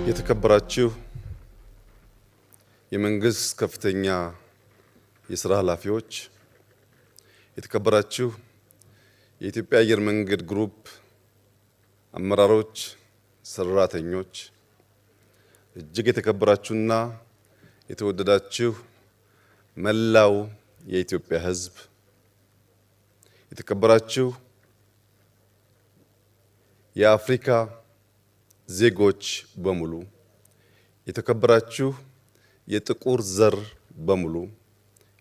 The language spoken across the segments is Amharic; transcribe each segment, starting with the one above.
የተከበራችሁ የመንግስት ከፍተኛ የሥራ ኃላፊዎች፣ የተከበራችሁ የኢትዮጵያ አየር መንገድ ግሩፕ አመራሮች፣ ሰራተኞች፣ እጅግ የተከበራችሁና የተወደዳችሁ መላው የኢትዮጵያ ሕዝብ፣ የተከበራችሁ የአፍሪካ ዜጎች በሙሉ፣ የተከበራችሁ የጥቁር ዘር በሙሉ፣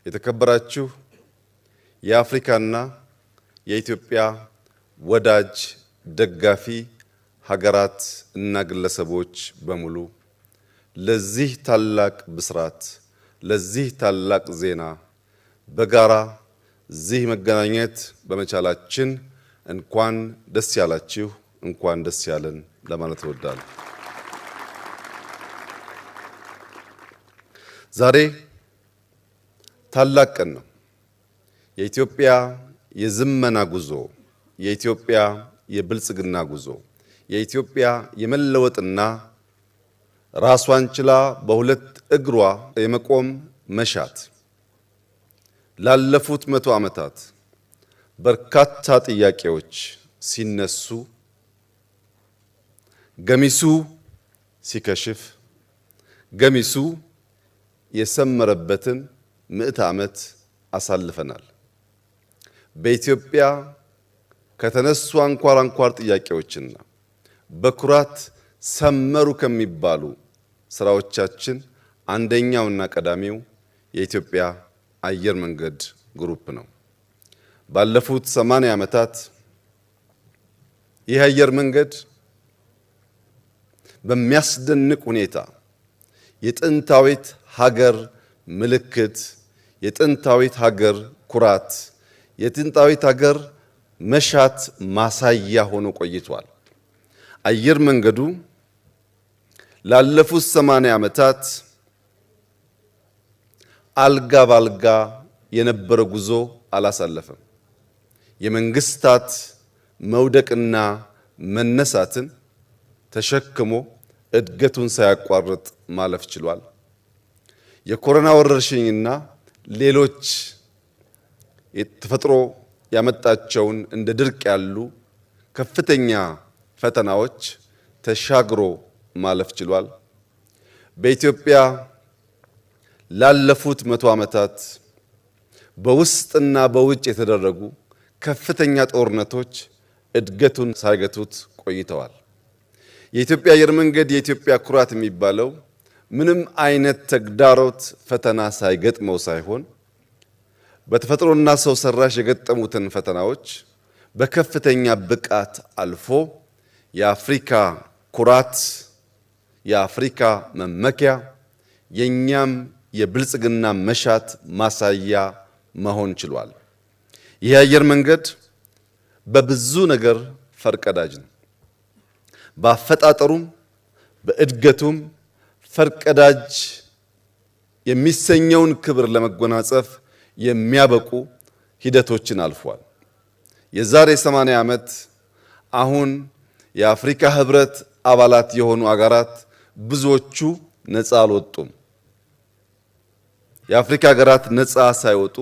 የተከበራችሁ የአፍሪካና የኢትዮጵያ ወዳጅ ደጋፊ ሀገራት እና ግለሰቦች በሙሉ ለዚህ ታላቅ ብስራት፣ ለዚህ ታላቅ ዜና በጋራ እዚህ መገናኘት በመቻላችን እንኳን ደስ ያላችሁ፣ እንኳን ደስ ያለን ለማለት እወዳለሁ። ዛሬ ታላቅ ቀን ነው። የኢትዮጵያ የዝመና ጉዞ፣ የኢትዮጵያ የብልጽግና ጉዞ፣ የኢትዮጵያ የመለወጥና ራሷን ችላ በሁለት እግሯ የመቆም መሻት ላለፉት 100 ዓመታት በርካታ ጥያቄዎች ሲነሱ ገሚሱ ሲከሽፍ ገሚሱ የሰመረበትን 100 ዓመት አሳልፈናል። በኢትዮጵያ ከተነሱ አንኳር ጥያቄዎችና በኩራት ሰመሩ ከሚባሉ ስራዎቻችን አንደኛውና ቀዳሚው የኢትዮጵያ አየር መንገድ ግሩፕ ነው። ባለፉት 80 ዓመታት ይህ አየር መንገድ በሚያስደንቅ ሁኔታ የጥንታዊት ሀገር ምልክት፣ የጥንታዊት ሀገር ኩራት፣ የጥንታዊት ሀገር መሻት ማሳያ ሆኖ ቆይቷል። አየር መንገዱ ላለፉት 80 ዓመታት አልጋ ባልጋ የነበረ ጉዞ አላሳለፈም። የመንግስታት መውደቅና መነሳትን ተሸክሞ እድገቱን ሳያቋርጥ ማለፍ ችሏል። የኮሮና ወረርሽኝና ሌሎች የተፈጥሮ ያመጣቸውን እንደ ድርቅ ያሉ ከፍተኛ ፈተናዎች ተሻግሮ ማለፍ ችሏል። በኢትዮጵያ ላለፉት 100 ዓመታት በውስጥና በውጭ የተደረጉ ከፍተኛ ጦርነቶች እድገቱን ሳይገቱት ቆይተዋል። የኢትዮጵያ አየር መንገድ የኢትዮጵያ ኩራት የሚባለው ምንም አይነት ተግዳሮት ፈተና ሳይገጥመው ሳይሆን በተፈጥሮና ሰው ሰራሽ የገጠሙትን ፈተናዎች በከፍተኛ ብቃት አልፎ የአፍሪካ ኩራት፣ የአፍሪካ መመኪያ፣ የኛም የብልጽግና መሻት ማሳያ መሆን ችሏል። ይህ አየር መንገድ በብዙ ነገር ፈርቀዳጅ ነው። በአፈጣጠሩም በእድገቱም ፈርቀዳጅ የሚሰኘውን ክብር ለመጎናጸፍ የሚያበቁ ሂደቶችን አልፏል። የዛሬ 80 ዓመት አሁን የአፍሪካ ህብረት አባላት የሆኑ አገራት ብዙዎቹ ነፃ አልወጡም። የአፍሪካ ሀገራት ነፃ ሳይወጡ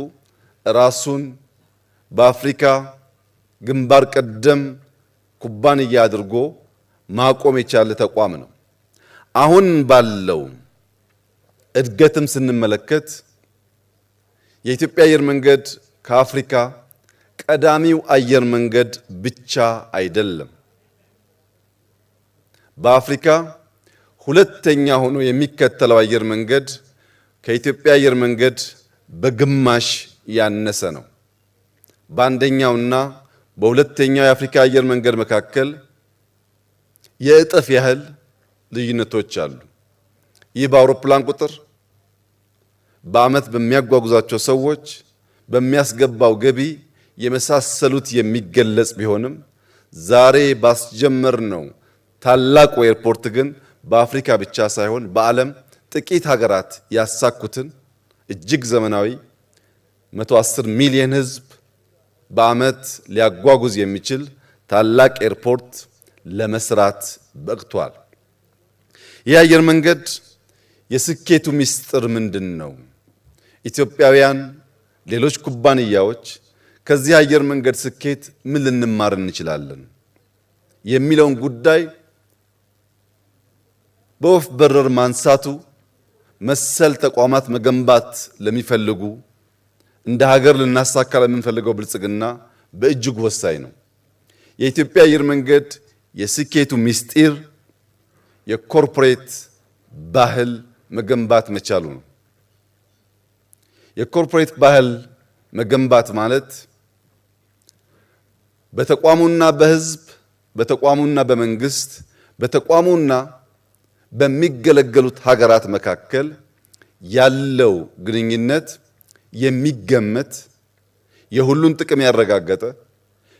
ራሱን በአፍሪካ ግንባር ቀደም ኩባንያ አድርጎ ማቆም የቻለ ተቋም ነው። አሁን ባለው እድገትም ስንመለከት የኢትዮጵያ አየር መንገድ ከአፍሪካ ቀዳሚው አየር መንገድ ብቻ አይደለም። በአፍሪካ ሁለተኛ ሆኖ የሚከተለው አየር መንገድ ከኢትዮጵያ አየር መንገድ በግማሽ ያነሰ ነው። በአንደኛውና በሁለተኛው የአፍሪካ አየር መንገድ መካከል የእጥፍ ያህል ልዩነቶች አሉ። ይህ በአውሮፕላን ቁጥር፣ በዓመት በሚያጓጉዛቸው ሰዎች፣ በሚያስገባው ገቢ የመሳሰሉት የሚገለጽ ቢሆንም ዛሬ ባስጀመርነው ታላቁ ኤርፖርት ግን በአፍሪካ ብቻ ሳይሆን በዓለም ጥቂት ሀገራት ያሳኩትን እጅግ ዘመናዊ 110 ሚሊዮን ሕዝብ በዓመት ሊያጓጉዝ የሚችል ታላቅ ኤርፖርት ለመስራት በቅቷል። ይህ አየር መንገድ የስኬቱ ምስጢር ምንድነው? ኢትዮጵያውያን፣ ሌሎች ኩባንያዎች ከዚህ አየር መንገድ ስኬት ምን ልንማር እንችላለን የሚለውን ጉዳይ በወፍ በረር ማንሳቱ መሰል ተቋማት መገንባት ለሚፈልጉ እንደ ሀገር ልናሳካ ለምንፈልገው ብልጽግና በእጅጉ ወሳኝ ነው። የኢትዮጵያ አየር መንገድ የስኬቱ ምስጢር የኮርፖሬት ባህል መገንባት መቻሉ ነው። የኮርፖሬት ባህል መገንባት ማለት በተቋሙና በሕዝብ፣ በተቋሙና በመንግስት፣ በተቋሙና በሚገለገሉት ሀገራት መካከል ያለው ግንኙነት የሚገመት የሁሉን ጥቅም ያረጋገጠ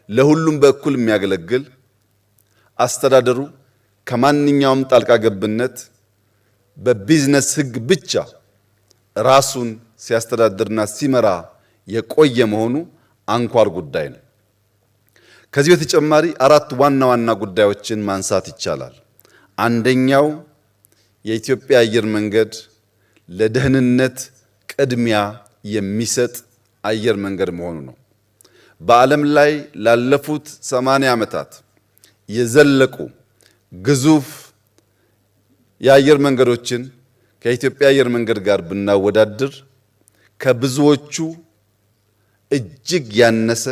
ለሁሉም በእኩል የሚያገለግል አስተዳደሩ ከማንኛውም ጣልቃ ገብነት በቢዝነስ ሕግ ብቻ ራሱን ሲያስተዳድርና ሲመራ የቆየ መሆኑ አንኳር ጉዳይ ነው። ከዚህ በተጨማሪ አራት ዋና ዋና ጉዳዮችን ማንሳት ይቻላል። አንደኛው የኢትዮጵያ አየር መንገድ ለደህንነት ቅድሚያ የሚሰጥ አየር መንገድ መሆኑ ነው። በዓለም ላይ ላለፉት 80 ዓመታት የዘለቁ ግዙፍ የአየር መንገዶችን ከኢትዮጵያ አየር መንገድ ጋር ብናወዳድር ከብዙዎቹ እጅግ ያነሰ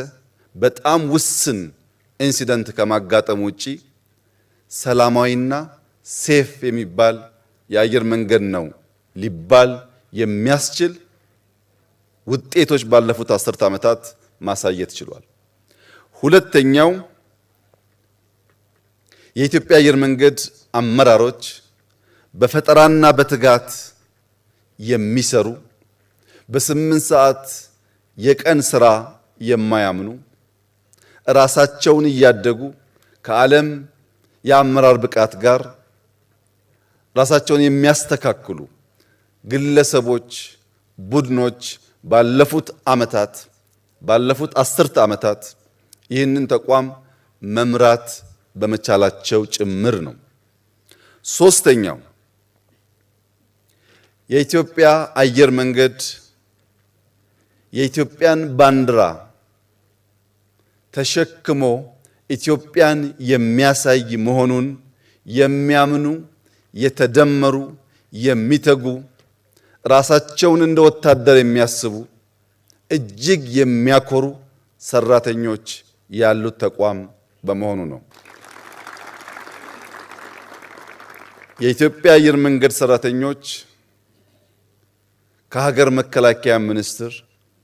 በጣም ውስን ኢንሲደንት ከማጋጠም ውጪ ሰላማዊና ሴፍ የሚባል የአየር መንገድ ነው ሊባል የሚያስችል ውጤቶች ባለፉት 10 ዓመታት ማሳየት ችሏል። ሁለተኛው የኢትዮጵያ አየር መንገድ አመራሮች በፈጠራና በትጋት የሚሰሩ በ8 ሰዓት የቀን ስራ የማያምኑ ራሳቸውን እያደጉ ከዓለም የአመራር ብቃት ጋር ራሳቸውን የሚያስተካክሉ ግለሰቦች፣ ቡድኖች ባለፉት ዓመታት ባለፉት 10 ዓመታት ይህንን ተቋም መምራት በመቻላቸው ጭምር ነው። ሶስተኛው የኢትዮጵያ አየር መንገድ የኢትዮጵያን ባንዲራ ተሸክሞ ኢትዮጵያን የሚያሳይ መሆኑን የሚያምኑ የተደመሩ የሚተጉ ራሳቸውን እንደ ወታደር የሚያስቡ እጅግ የሚያኮሩ ሰራተኞች ያሉት ተቋም በመሆኑ ነው። የኢትዮጵያ አየር መንገድ ሰራተኞች ከሀገር መከላከያ ሚኒስቴር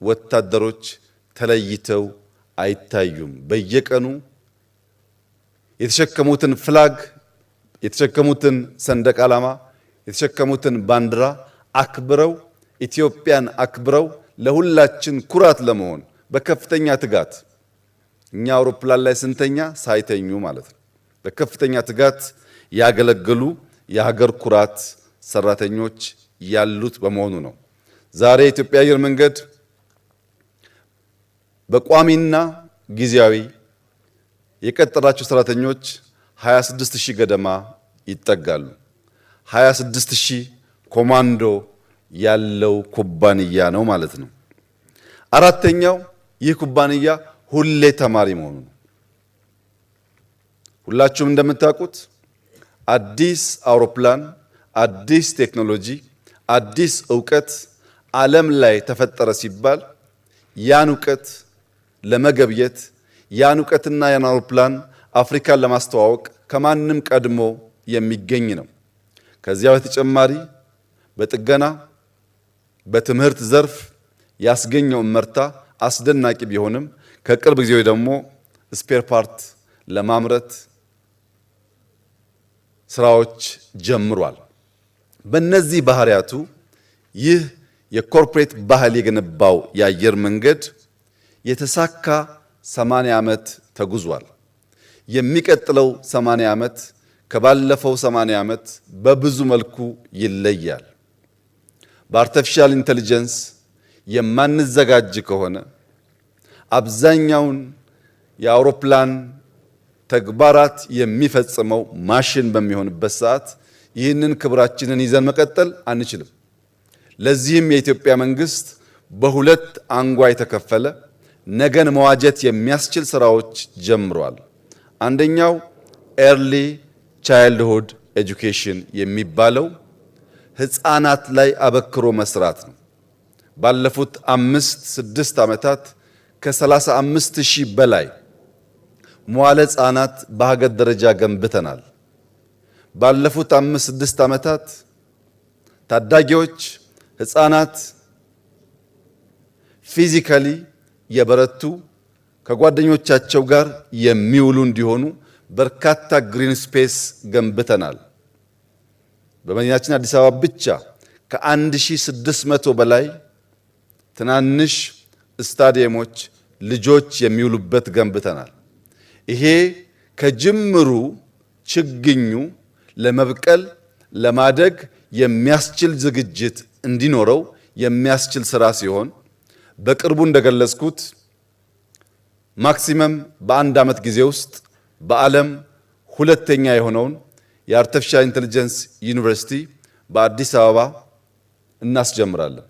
ወታደሮች ተለይተው አይታዩም። በየቀኑ የተሸከሙትን ፍላግ፣ የተሸከሙትን ሰንደቅ ዓላማ፣ የተሸከሙትን ባንዲራ አክብረው ኢትዮጵያን አክብረው ለሁላችን ኩራት ለመሆን በከፍተኛ ትጋት እኛ አውሮፕላን ላይ ስንተኛ ሳይተኙ ማለት ነው በከፍተኛ ትጋት ያገለገሉ የሀገር ኩራት ሰራተኞች ያሉት በመሆኑ ነው። ዛሬ የኢትዮጵያ አየር መንገድ በቋሚና ጊዜያዊ የቀጠራቸው ሰራተኞች 26000 ገደማ ይጠጋሉ። 26000 ኮማንዶ ያለው ኩባንያ ነው ማለት ነው። አራተኛው ይህ ኩባንያ ሁሌ ተማሪ መሆኑ ነው። ሁላችሁም እንደምታውቁት አዲስ አውሮፕላን፣ አዲስ ቴክኖሎጂ፣ አዲስ ዕውቀት ዓለም ላይ ተፈጠረ ሲባል ያን ዕውቀት ለመገብየት ያን ዕውቀትና ያን አውሮፕላን አፍሪካን ለማስተዋወቅ ከማንም ቀድሞ የሚገኝ ነው። ከዚያ በተጨማሪ በጥገና በትምህርት ዘርፍ ያስገኘው እመርታ አስደናቂ ቢሆንም ከቅርብ ጊዜ ደግሞ ስፔር ፓርት ለማምረት ስራዎች ጀምሯል። በእነዚህ ባህሪያቱ ይህ የኮርፖሬት ባህል የገነባው የአየር መንገድ የተሳካ 80 ዓመት ተጉዟል። የሚቀጥለው 80 ዓመት ከባለፈው 80 ዓመት በብዙ መልኩ ይለያል። በአርቲፊሻል ኢንተለጀንስ የማንዘጋጅ ከሆነ አብዛኛውን የአውሮፕላን ተግባራት የሚፈጽመው ማሽን በሚሆንበት ሰዓት ይህንን ክብራችንን ይዘን መቀጠል አንችልም። ለዚህም የኢትዮጵያ መንግስት በሁለት አንጓ የተከፈለ ነገን መዋጀት የሚያስችል ስራዎች ጀምሯል። አንደኛው ኤርሊ ቻይልድሁድ ኤጁኬሽን የሚባለው ህፃናት ላይ አበክሮ መስራት ነው። ባለፉት 5-6 ዓመታት ከ35,000 በላይ መዋለ ህፃናት በሀገር ደረጃ ገንብተናል። ባለፉት 5-6 ዓመታት ታዳጊዎች ህፃናት ፊዚካሊ የበረቱ ከጓደኞቻቸው ጋር የሚውሉ እንዲሆኑ በርካታ ግሪን ስፔስ ገንብተናል። በመዲናችን አዲስ አበባ ብቻ ከ1600 በላይ ትናንሽ ስታዲየሞች ልጆች የሚውሉበት ገንብተናል። ይሄ ከጅምሩ ችግኙ ለመብቀል ለማደግ የሚያስችል ዝግጅት እንዲኖረው የሚያስችል ስራ ሲሆን በቅርቡ እንደገለጽኩት ማክሲመም በአንድ ዓመት ጊዜ ውስጥ በዓለም ሁለተኛ የሆነውን የአርቲፊሻል ኢንተለጀንስ ዩኒቨርሲቲ በአዲስ አበባ እናስጀምራለን።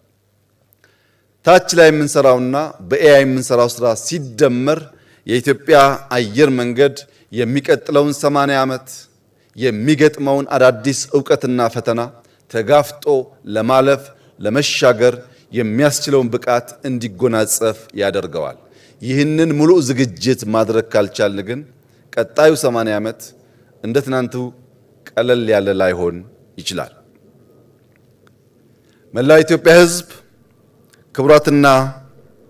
ታች ላይ የምንሰራውና በኤአይ የምንሰራው ስራ ሲደመር የኢትዮጵያ አየር መንገድ የሚቀጥለውን 80 ዓመት የሚገጥመውን አዳዲስ ዕውቀትና ፈተና ተጋፍጦ ለማለፍ ለመሻገር የሚያስችለውን ብቃት እንዲጎናጸፍ ያደርገዋል። ይህንን ሙሉ ዝግጅት ማድረግ ካልቻልን ግን ቀጣዩ 80 ዓመት እንደ ትናንቱ ቀለል ያለ ላይሆን ይችላል። መላው ኢትዮጵያ ሕዝብ፣ ክቡራትና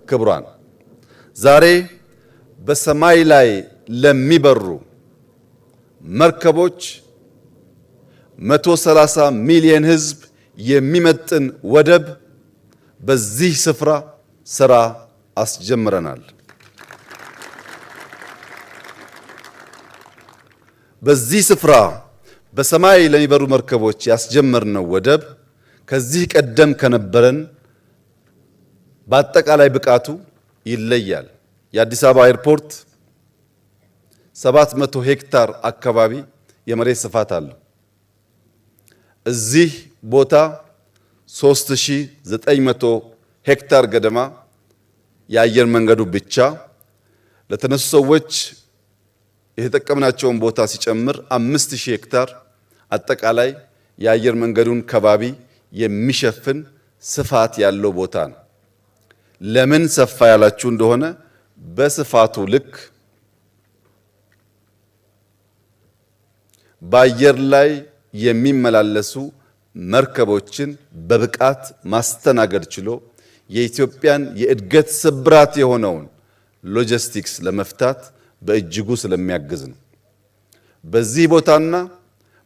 ክቡራን፣ ዛሬ በሰማይ ላይ ለሚበሩ መርከቦች 130 ሚሊዮን ሕዝብ የሚመጥን ወደብ በዚህ ስፍራ ስራ አስጀምረናል። በዚህ ስፍራ በሰማይ ለሚበሩ መርከቦች ያስጀመርነው ወደብ ከዚህ ቀደም ከነበረን በአጠቃላይ ብቃቱ ይለያል። የአዲስ አበባ ኤርፖርት 700 ሄክታር አካባቢ የመሬት ስፋት አለው። እዚህ ቦታ 3900 ሄክታር ገደማ የአየር መንገዱ ብቻ ለተነሱ ሰዎች የተጠቀምናቸውን ቦታ ሲጨምር 5000 ሄክታር አጠቃላይ የአየር መንገዱን ከባቢ የሚሸፍን ስፋት ያለው ቦታ ነው። ለምን ሰፋ ያላችሁ እንደሆነ በስፋቱ ልክ በአየር ላይ የሚመላለሱ መርከቦችን በብቃት ማስተናገድ ችሎ የኢትዮጵያን የእድገት ስብራት የሆነውን ሎጂስቲክስ ለመፍታት በእጅጉ ስለሚያግዝ ነው። በዚህ ቦታና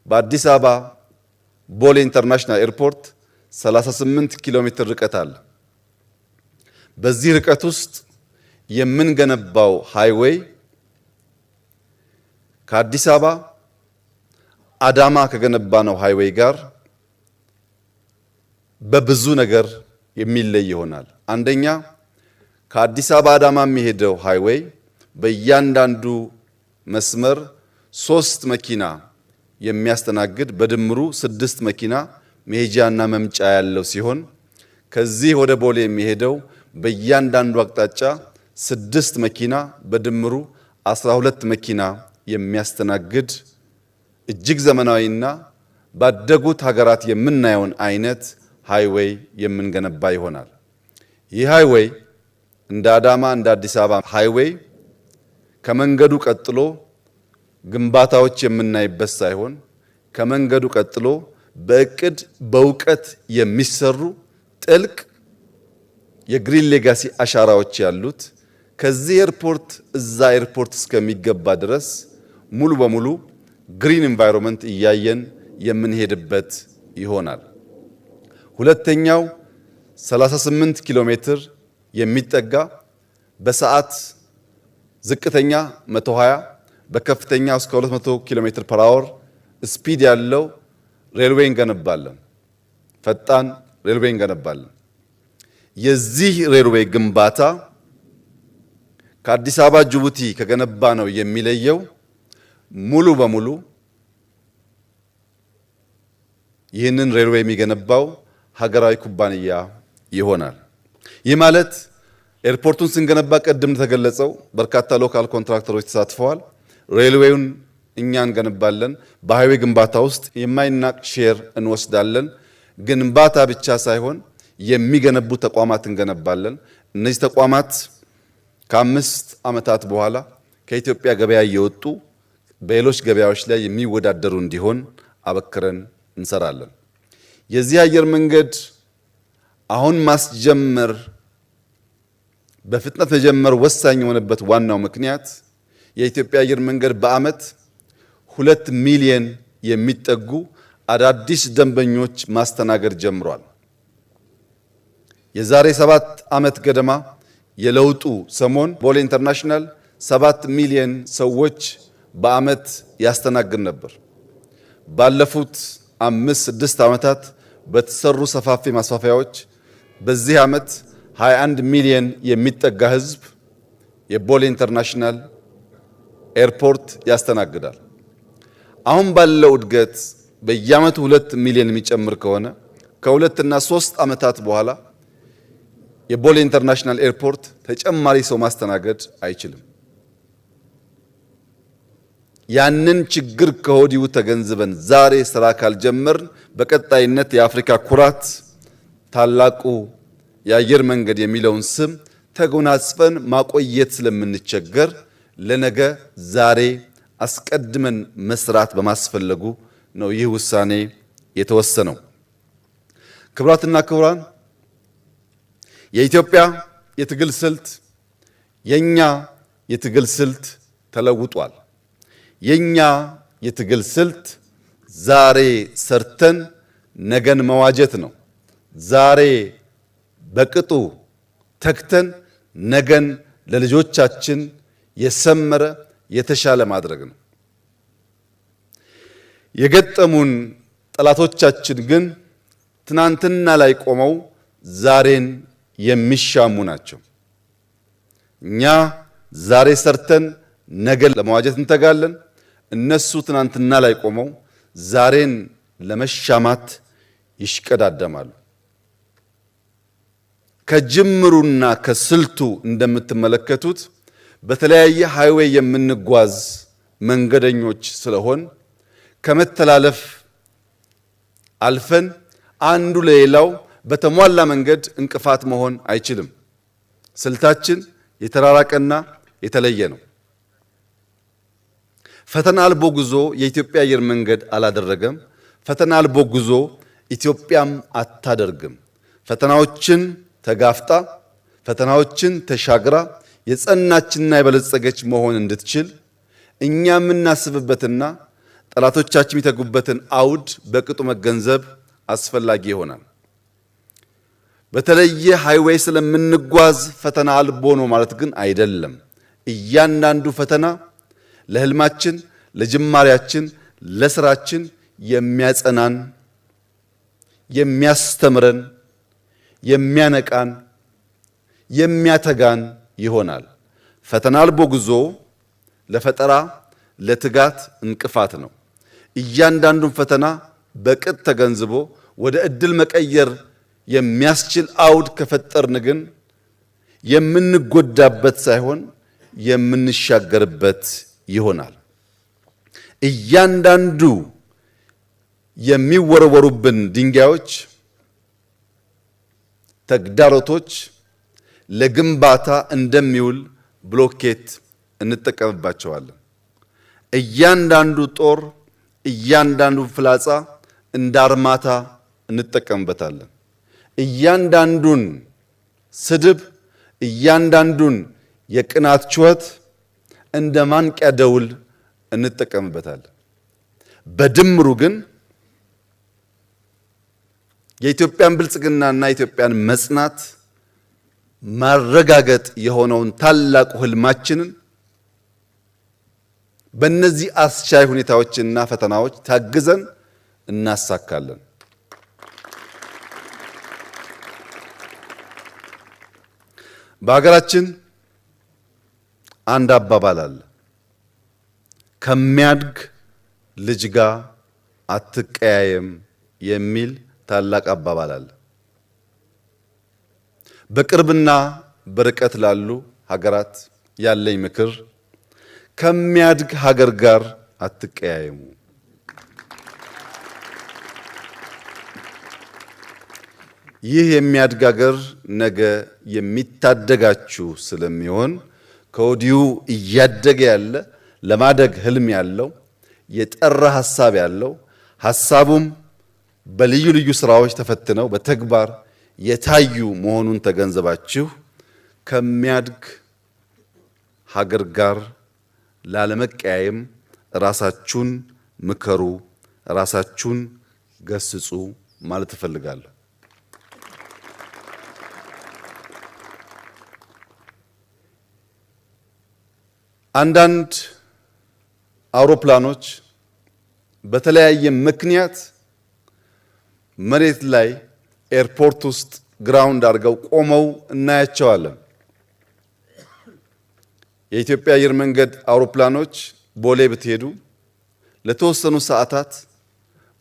በአዲስ አበባ ቦሌ ኢንተርናሽናል ኤርፖርት 38 ኪሎ ሜትር ርቀት አለ። በዚህ ርቀት ውስጥ የምንገነባው ሃይዌይ ከአዲስ አበባ አዳማ ከገነባነው ሃይዌይ ጋር በብዙ ነገር የሚለይ ይሆናል። አንደኛ ከአዲስ አበባ አዳማ የሚሄደው ሃይዌይ በእያንዳንዱ መስመር 3 መኪና የሚያስተናግድ በድምሩ 6 መኪና መሄጃና መምጫ ያለው ሲሆን ከዚህ ወደ ቦሌ የሚሄደው በእያንዳንዱ አቅጣጫ 6 መኪና በድምሩ 12 መኪና የሚያስተናግድ እጅግ ዘመናዊና ባደጉት ሀገራት የምናየውን አይነት ሃይዌይ የምንገነባ ይሆናል። ይህ ሃይዌይ እንደ አዳማ እንደ አዲስ አበባ ሃይዌይ ከመንገዱ ቀጥሎ ግንባታዎች የምናይበት ሳይሆን ከመንገዱ ቀጥሎ በእቅድ በእውቀት የሚሰሩ ጥልቅ የግሪን ሌጋሲ አሻራዎች ያሉት ከዚህ ኤርፖርት እዛ ኤርፖርት እስከሚገባ ድረስ ሙሉ በሙሉ ግሪን ኢንቫይሮንመንት እያየን የምንሄድበት ይሆናል። ሁለተኛው 38 ኪሎ ሜትር የሚጠጋ በሰዓት ዝቅተኛ 120 በከፍተኛ እስከ 200 ኪሎ ሜትር ፐር አወር ስፒድ ያለው ሬልዌይ እንገነባለን። ፈጣን ሬልዌይ እንገነባለን። የዚህ ሬልዌይ ግንባታ ከአዲስ አበባ ጅቡቲ ከገነባ ነው የሚለየው ሙሉ በሙሉ ይህንን ሬልዌይ የሚገነባው ሀገራዊ ኩባንያ ይሆናል። ይህ ማለት ኤርፖርቱን ስንገነባ ቅድም ተገለጸው በርካታ ሎካል ኮንትራክተሮች ተሳትፈዋል። ሬልዌዩን እኛ እንገነባለን። በሃይዌይ ግንባታ ውስጥ የማይናቅ ሼር እንወስዳለን። ግንባታ ብቻ ሳይሆን የሚገነቡ ተቋማት እንገነባለን። እነዚህ ተቋማት ከ5 ዓመታት በኋላ ከኢትዮጵያ ገበያ እየወጡ በሌሎች ገበያዎች ላይ የሚወዳደሩ እንዲሆን አበክረን እንሰራለን። የዚህ አየር መንገድ አሁን ማስጀመር በፍጥነት መጀመር ወሳኝ የሆነበት ዋናው ምክንያት የኢትዮጵያ አየር መንገድ በዓመት 2 ሚሊዮን የሚጠጉ አዳዲስ ደንበኞች ማስተናገድ ጀምሯል። የዛሬ 7 ዓመት ገደማ የለውጡ ሰሞን ቦሌ ኢንተርናሽናል 7 ሚሊዮን ሰዎች በዓመት ያስተናግድ ነበር። ባለፉት 5-6 ዓመታት በተሰሩ ሰፋፊ ማስፋፊያዎች በዚህ ዓመት 21 ሚሊዮን የሚጠጋ ሕዝብ የቦሌ ኢንተርናሽናል ኤርፖርት ያስተናግዳል። አሁን ባለው እድገት በየዓመቱ 2 ሚሊዮን የሚጨምር ከሆነ ከ2 እና 3 ዓመታት በኋላ የቦሌ ኢንተርናሽናል ኤርፖርት ተጨማሪ ሰው ማስተናገድ አይችልም። ያንን ችግር ከወዲሁ ተገንዝበን ዛሬ ስራ ካልጀመርን በቀጣይነት የአፍሪካ ኩራት ታላቁ የአየር መንገድ የሚለውን ስም ተጎናጽፈን ማቆየት ስለምንቸገር ለነገ ዛሬ አስቀድመን መስራት በማስፈለጉ ነው ይህ ውሳኔ የተወሰነው። ክቡራትና ክቡራን፣ የኢትዮጵያ የትግል ስልት የኛ የትግል ስልት ተለውጧል። የኛ የትግል ስልት ዛሬ ሰርተን ነገን መዋጀት ነው። ዛሬ በቅጡ ተክተን ነገን ለልጆቻችን የሰመረ የተሻለ ማድረግ ነው። የገጠሙን ጠላቶቻችን ግን ትናንትና ላይ ቆመው ዛሬን የሚሻሙ ናቸው። እኛ ዛሬ ሰርተን ነገን ለመዋጀት እንተጋለን። እነሱ ትናንትና ላይ ቆመው ዛሬን ለመሻማት ይሽቀዳደማሉ። ከጅምሩና ከስልቱ እንደምትመለከቱት በተለያየ ሃይዌይ የምንጓዝ መንገደኞች ስለሆን ከመተላለፍ አልፈን አንዱ ለሌላው በተሟላ መንገድ እንቅፋት መሆን አይችልም። ስልታችን የተራራቀና የተለየ ነው። ፈተና አልቦ ጉዞ የኢትዮጵያ አየር መንገድ አላደረገም። ፈተና አልቦ ጉዞ ኢትዮጵያም አታደርግም። ፈተናዎችን ተጋፍጣ ፈተናዎችን ተሻግራ የጸናችና የበለጸገች መሆን እንድትችል እኛ የምናስብበትና ጠላቶቻችን የሚተጉበትን አውድ በቅጡ መገንዘብ አስፈላጊ ይሆናል። በተለየ ሃይዌይ ስለምንጓዝ ፈተና አልቦ ነው ማለት ግን አይደለም። እያንዳንዱ ፈተና ለህልማችን፣ ለጅማሬያችን፣ ለስራችን የሚያጸናን፣ የሚያስተምረን፣ የሚያነቃን፣ የሚያተጋን ይሆናል። ፈተና አልቦ ጉዞ ለፈጠራ፣ ለትጋት እንቅፋት ነው። እያንዳንዱን ፈተና በቅጥ ተገንዝቦ ወደ እድል መቀየር የሚያስችል አውድ ከፈጠርን ግን የምንጎዳበት ሳይሆን የምንሻገርበት ይሆናል። እያንዳንዱ የሚወረወሩብን ድንጋዮች፣ ተግዳሮቶች ለግንባታ እንደሚውል ብሎኬት እንጠቀምባቸዋለን። እያንዳንዱ ጦር፣ እያንዳንዱ ፍላጻ እንደ አርማታ እንጠቀምበታለን። እያንዳንዱን ስድብ፣ እያንዳንዱን የቅናት ጩኸት እንደ ማንቂያ ደውል እንጠቀምበታለን። በድምሩ ግን የኢትዮጵያን ብልጽግናና የኢትዮጵያን መጽናት ማረጋገጥ የሆነውን ታላቁ ህልማችንን በእነዚህ አስቻይ ሁኔታዎችና ፈተናዎች ታግዘን እናሳካለን። በሀገራችን አንድ አባባል አለ። ከሚያድግ ልጅ ጋር አትቀያየም የሚል ታላቅ አባባል አለ። በቅርብና በርቀት ላሉ ሀገራት ያለኝ ምክር ከሚያድግ ሀገር ጋር አትቀያየሙ። ይህ የሚያድግ ሀገር ነገ የሚታደጋችሁ ስለሚሆን ከወዲሁ እያደገ ያለ ለማደግ ህልም ያለው የጠራ ሐሳብ ያለው ሐሳቡም በልዩ ልዩ ስራዎች ተፈትነው በተግባር የታዩ መሆኑን ተገንዘባችሁ ከሚያድግ ሀገር ጋር ላለመቀያየም ራሳችሁን ምከሩ፣ ራሳችሁን ገስጹ ማለት እፈልጋለሁ። አንዳንድ አውሮፕላኖች በተለያየ ምክንያት መሬት ላይ ኤርፖርት ውስጥ ግራውንድ አድርገው ቆመው እናያቸዋለን። የኢትዮጵያ አየር መንገድ አውሮፕላኖች ቦሌ ብትሄዱ ለተወሰኑ ሰዓታት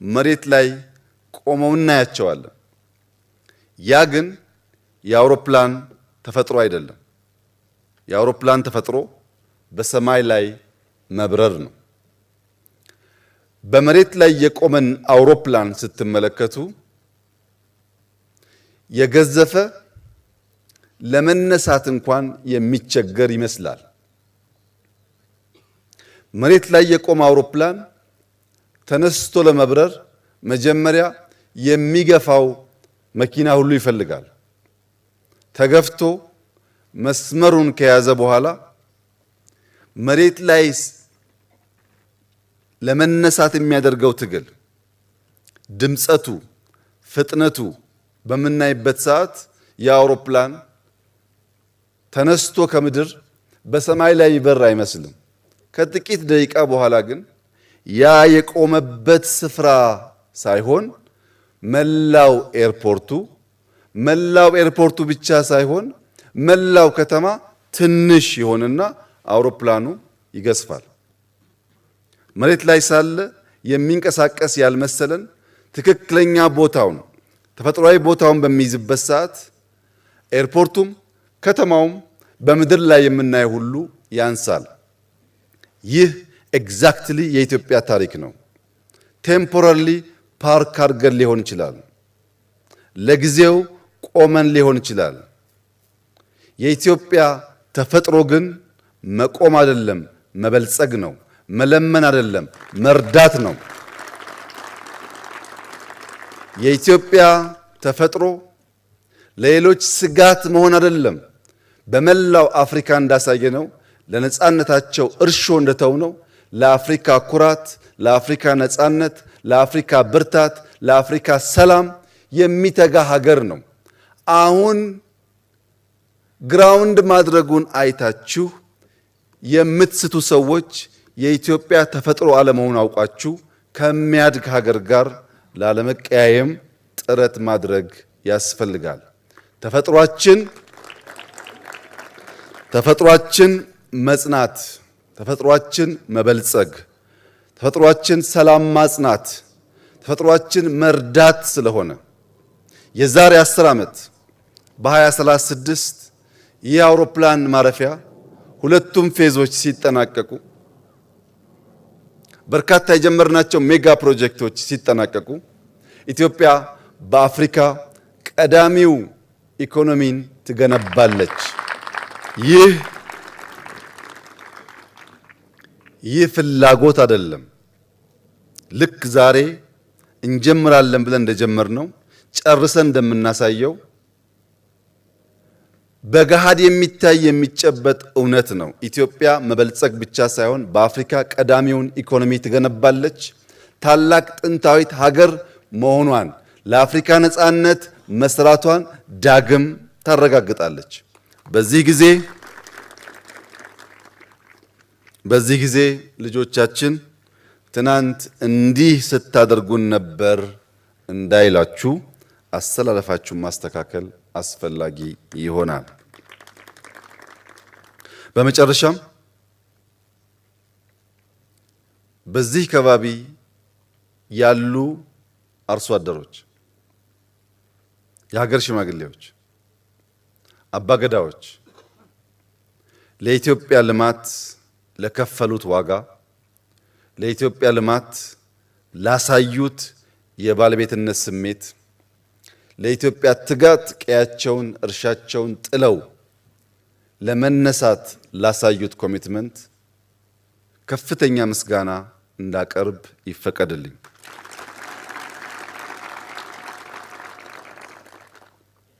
መሬት ላይ ቆመው እናያቸዋለን። ያ ግን የአውሮፕላን ተፈጥሮ አይደለም። የአውሮፕላን ተፈጥሮ በሰማይ ላይ መብረር ነው። በመሬት ላይ የቆመን አውሮፕላን ስትመለከቱ የገዘፈ ለመነሳት እንኳን የሚቸገር ይመስላል። መሬት ላይ የቆመ አውሮፕላን ተነስቶ ለመብረር መጀመሪያ የሚገፋው መኪና ሁሉ ይፈልጋል። ተገፍቶ መስመሩን ከያዘ በኋላ መሬት ላይ ለመነሳት የሚያደርገው ትግል፣ ድምጸቱ፣ ፍጥነቱ በምናይበት ሰዓት የአውሮፕላን ተነስቶ ከምድር በሰማይ ላይ ይበር አይመስልም። ከጥቂት ደቂቃ በኋላ ግን ያ የቆመበት ስፍራ ሳይሆን መላው ኤርፖርቱ ብቻ ሳይሆን መላው ከተማ ትንሽ ይሆንና አውሮፕላኑ ይገዝፋል። መሬት ላይ ሳለ የሚንቀሳቀስ ያልመሰለን ትክክለኛ ቦታውን ተፈጥሯዊ ቦታውን በሚይዝበት ሰዓት ኤርፖርቱም ከተማውም በምድር ላይ የምናየው ሁሉ ያንሳል። ይህ ኤግዛክትሊ የኢትዮጵያ ታሪክ ነው። ቴምፖራሪ ፓርክ አድርገን ሊሆን ይችላል። ለጊዜው ቆመን ሊሆን ይችላል። የኢትዮጵያ ተፈጥሮ ግን መቆም አይደለም፣ መበልጸግ ነው። መለመን አይደለም፣ መርዳት ነው። የኢትዮጵያ ተፈጥሮ ለሌሎች ስጋት መሆን አይደለም። በመላው አፍሪካ እንዳሳየነው ለነጻነታቸው እርሾ እንደተውነው ለአፍሪካ ኩራት፣ ለአፍሪካ ነጻነት፣ ለአፍሪካ ብርታት፣ ለአፍሪካ ሰላም የሚተጋ ሀገር ነው። አሁን ግራውንድ ማድረጉን አይታችሁ የምትስቱ ሰዎች የኢትዮጵያ ተፈጥሮ አለመሆኑን አውቃችሁ ከሚያድግ ሀገር ጋር ላለመቀያየም ጥረት ማድረግ ያስፈልጋል። ተፈጥሯችን መጽናት፣ ተፈጥሯችን መበልጸግ፣ ተፈጥሯችን ሰላም ማጽናት፣ ተፈጥሯችን መርዳት ስለሆነ የዛሬ 10 ዓመት በ2036 ይህ አውሮፕላን ማረፊያ ሁለቱም ፌዞች ሲጠናቀቁ በርካታ የጀመርናቸው ሜጋ ፕሮጀክቶች ሲጠናቀቁ ኢትዮጵያ በአፍሪካ ቀዳሚው ኢኮኖሚን ትገነባለች። ይህ ፍላጎት አይደለም። ልክ ዛሬ እንጀምራለን ብለን እንደጀመርነው ጨርሰን እንደምናሳየው በገሃድ የሚታይ የሚጨበጥ እውነት ነው። ኢትዮጵያ መበልጸግ ብቻ ሳይሆን በአፍሪካ ቀዳሚውን ኢኮኖሚ ትገነባለች። ታላቅ ጥንታዊት ሀገር መሆኗን ለአፍሪካ ነጻነት መስራቷን ዳግም ታረጋግጣለች። በዚህ ጊዜ ልጆቻችን ትናንት እንዲህ ስታደርጉን ነበር እንዳይላችሁ አሰላለፋችሁን ማስተካከል አስፈላጊ ይሆናል። በመጨረሻም በዚህ ከባቢ ያሉ አርሶ አደሮች፣ የሀገር ሽማግሌዎች፣ አባገዳዎች ለኢትዮጵያ ልማት ለከፈሉት ዋጋ፣ ለኢትዮጵያ ልማት ላሳዩት የባለቤትነት ስሜት፣ ለኢትዮጵያ ትጋት ቀያቸውን እርሻቸውን ጥለው ለመነሳት ላሳዩት ኮሚትመንት ከፍተኛ ምስጋና እንዳቀርብ ይፈቀድልኝ።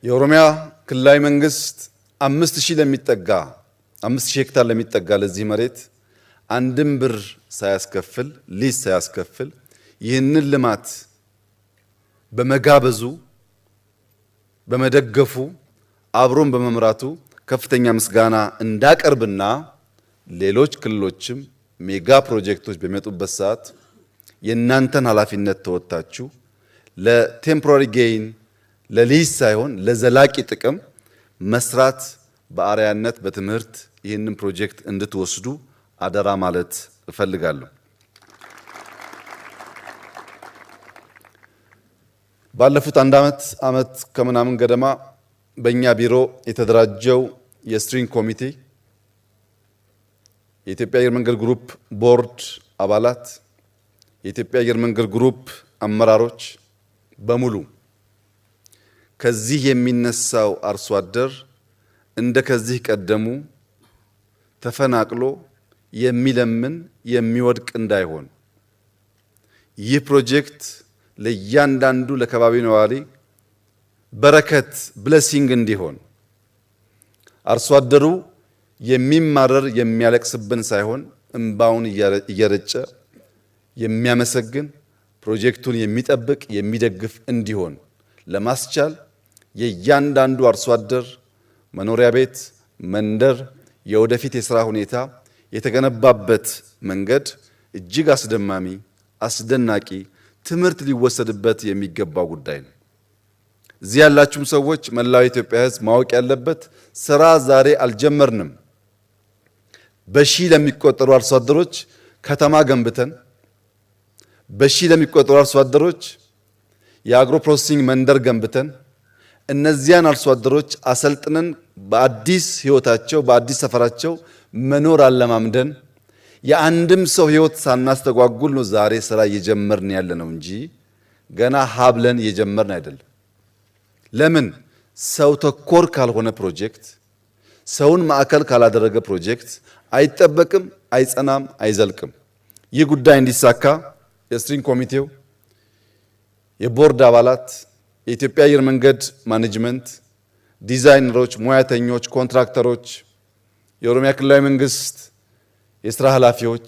የኦሮሚያ ክልላዊ መንግስት 5000 ሄክታር ለሚጠጋ ለዚህ መሬት አንድም ብር ሳያስከፍል ሊዝ ሳያስከፍል ይህንን ልማት በመጋበዙ በመደገፉ አብሮን በመምራቱ ከፍተኛ ምስጋና እንዳቀርብና ሌሎች ክልሎችም ሜጋ ፕሮጀክቶች በሚመጡበት ሰዓት የእናንተን ኃላፊነት ተወጣችሁ ለቴምፖራሪ ጌይን ለሊዝ ሳይሆን ለዘላቂ ጥቅም መስራት በአርያነት በትምህርት ይህንን ፕሮጀክት እንድትወስዱ አደራ ማለት እፈልጋለሁ። ባለፉት አንድ ዓመት ከምናምን ገደማ በእኛ ቢሮ የተደራጀው የስትሪንግ ኮሚቴ የኢትዮጵያ አየር መንገድ ግሩፕ ቦርድ አባላት፣ የኢትዮጵያ አየር መንገድ ግሩፕ አመራሮች በሙሉ ከዚህ የሚነሳው አርሶ አደር እንደ ከዚህ ቀደሙ ተፈናቅሎ የሚለምን የሚወድቅ እንዳይሆን ይህ ፕሮጀክት ለእያንዳንዱ ለከባቢ ነዋሪ በረከት ብለሲንግ እንዲሆን አርሶ አደሩ የሚማረር የሚያለቅስብን ሳይሆን እንባውን እየረጨ የሚያመሰግን ፕሮጀክቱን የሚጠብቅ የሚደግፍ እንዲሆን ለማስቻል የእያንዳንዱ አርሶ አደር መኖሪያ ቤት፣ መንደር፣ የወደፊት የሥራ ሁኔታ የተገነባበት መንገድ እጅግ አስደማሚ፣ አስደናቂ ትምህርት ሊወሰድበት የሚገባው ጉዳይ ነው። እዚህ ያላችሁም ሰዎች መላው የኢትዮጵያ ሕዝብ ማወቅ ያለበት ስራ ዛሬ አልጀመርንም። በሺህ ለሚቆጠሩ አርሶ አደሮች ከተማ ገንብተን፣ በሺህ ለሚቆጠሩ አርሶ አደሮች የአግሮ ፕሮሰሲንግ መንደር ገንብተን እነዚያን አርሶ አደሮች አሰልጥነን በአዲስ ህይወታቸው በአዲስ ሰፈራቸው መኖር አለማምደን የአንድም ሰው ህይወት ሳናስተጓጉል ነው ዛሬ ስራ እየጀመርን ያለ ነው እንጂ ገና ሀብለን እየጀመርን አይደለም። ለምን? ሰው ተኮር ካልሆነ ፕሮጀክት፣ ሰውን ማዕከል ካላደረገ ፕሮጀክት አይጠበቅም፣ አይጸናም፣ አይዘልቅም። ይህ ጉዳይ እንዲሳካ የስትሪንግ ኮሚቴው፣ የቦርድ አባላት፣ የኢትዮጵያ አየር መንገድ ማኔጅመንት፣ ዲዛይነሮች፣ ሙያተኞች፣ ኮንትራክተሮች፣ የኦሮሚያ ክልላዊ መንግስት የሥራ ኃላፊዎች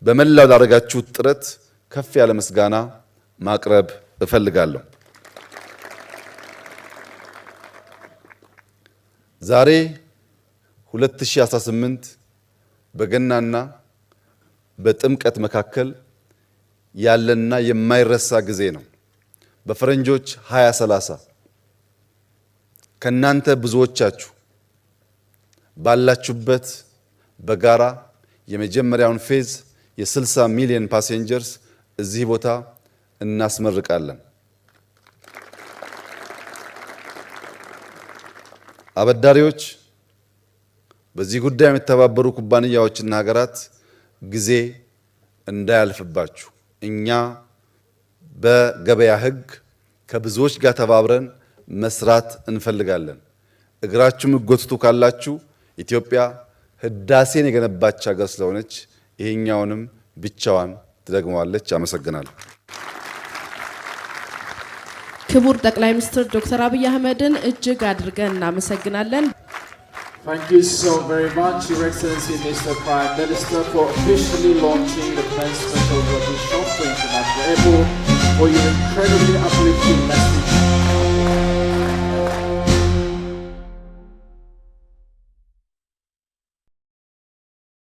በመላው ላደረጋችሁት ጥረት ከፍ ያለ ምስጋና ማቅረብ እፈልጋለሁ። ዛሬ 2018 በገናና በጥምቀት መካከል ያለና የማይረሳ ጊዜ ነው። በፈረንጆች 2030 ከናንተ ብዙዎቻችሁ ባላችሁበት በጋራ የመጀመሪያውን ፌዝ የ60 ሚሊዮን ፓሴንጀርስ እዚህ ቦታ እናስመርቃለን። አበዳሪዎች፣ በዚህ ጉዳይ የሚተባበሩ ኩባንያዎችና ሀገራት ጊዜ እንዳያልፍባችሁ እኛ በገበያ ሕግ ከብዙዎች ጋር ተባብረን መስራት እንፈልጋለን። እግራችሁ ምጎትቱ ካላችሁ ኢትዮጵያ ህዳሴን የገነባች ሀገር ስለሆነች ይሄኛውንም ብቻዋን ትደግመዋለች። አመሰግናለሁ። ክቡር ጠቅላይ ሚኒስትር ዶክተር አብይ አህመድን እጅግ አድርገን እናመሰግናለን። Thank you so very much, Your Excellency Mr. Prime Minister, for officially launching the commencement of the Shop for International Airport, for your incredibly uplifting message